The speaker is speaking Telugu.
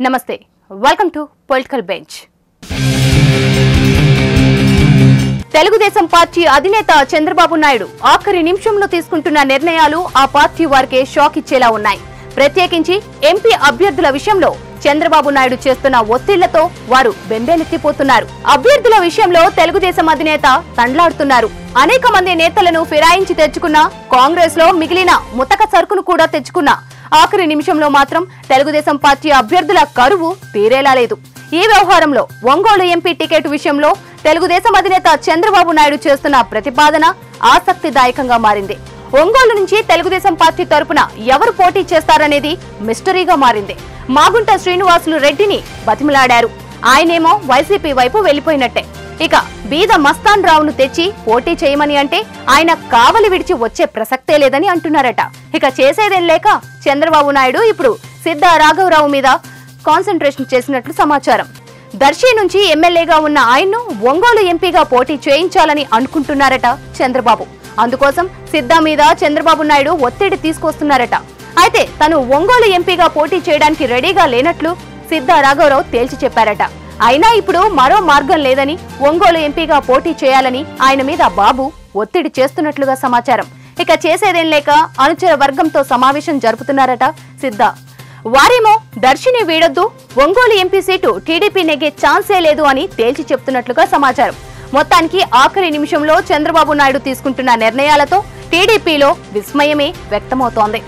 నమస్తే welcome to political bench. Telugu Desam party అధినేత చంద్రబాబు నాయుడు ఆఖరి నిమిషంలో తీసుకుంటున్న నిర్ణయాలు ఆ పార్టీ వారికే షాక్ ఇచ్చేలా ఉన్నాయి. ప్రత్యేకించి ఎంపీ అభ్యర్థుల విషయంలో చంద్రబాబు నాయుడు చేస్తున్న ఒత్తిళ్లతో వారు బెంబేలెత్తిపోతున్నారు. అభ్యర్థుల విషయంలో తెలుగుదేశం అధినేత తండ్లాడుతున్నారు. అనేక మంది నేతలను ఫిరాయించి తెచ్చుకున్న కాంగ్రెస్ లో మిగిలిన ముతక సరుకును కూడా తెచ్చుకున్న ఆఖరి నిమిషంలో మాత్రం తెలుగుదేశం పార్టీ అభ్యర్థుల కరువు తీరేలా లేదు. ఈ వ్యవహారంలో ఒంగోలు ఎంపీ టికెట్ విషయంలో తెలుగుదేశం అధినేత చంద్రబాబు నాయుడు చేస్తున్న ప్రతిపాదన ఆసక్తిదాయకంగా మారింది. ఒంగోలు నుంచి తెలుగుదేశం పార్టీ తరపున ఎవరు పోటీ చేస్తారనేది మిస్టరీగా మారింది. మాగుంట శ్రీనివాసులు రెడ్డిని బతిమలాడారు. ఆయనేమో వైసీపీ వైపు వెళ్లిపోయినట్టే. ఇక బీద మస్తాన్ రావును తెచ్చి పోటీ చేయమని అంటే ఆయన కావలి విడిచి వచ్చే ప్రసక్తే లేదని అంటున్నారట. ఇక చేసేదేం లేక చంద్రబాబు నాయుడు ఇప్పుడు సిద్ధా రాఘవరావు మీద కాన్సంట్రేషన్ చేసినట్లు సమాచారం. దర్శి నుంచి ఎమ్మెల్యేగా ఉన్న ఆయన్ను ఒంగోలు ఎంపీగా పోటీ చేయించాలని అనుకుంటున్నారట చంద్రబాబు. అందుకోసం సిద్ధా మీద చంద్రబాబు నాయుడు ఒత్తిడి తీసుకొస్తున్నారట. అయితే తను ఒంగోలు ఎంపీగా పోటీ చేయడానికి రెడీగా లేనట్లు సిద్ధా రాఘవరావు తేల్చి చెప్పారట. అయినా ఇప్పుడు మరో మార్గం లేదని ఒంగోలు ఎంపీగా పోటీ చేయాలని ఆయన మీద బాబు ఒత్తిడి చేస్తున్నట్లుగా సమాచారం. ఇక చేసేదేం లేక అనుచర వర్గంతో సమావేశం జరుపుతున్నారట సిద్ధా. వారేమో దర్శిని వీడొద్దు, ఒంగోలు ఎంపీ సీటు టీడీపీ నెగ్గే ఛాన్సే లేదు అని తేల్చి చెప్తున్నట్లుగా సమాచారం. మొత్తానికి ఆఖరి నిమిషంలో చంద్రబాబు నాయుడు తీసుకుంటున్న నిర్ణయాలతో టీడీపీలో విస్మయమే వ్యక్తమవుతోంది.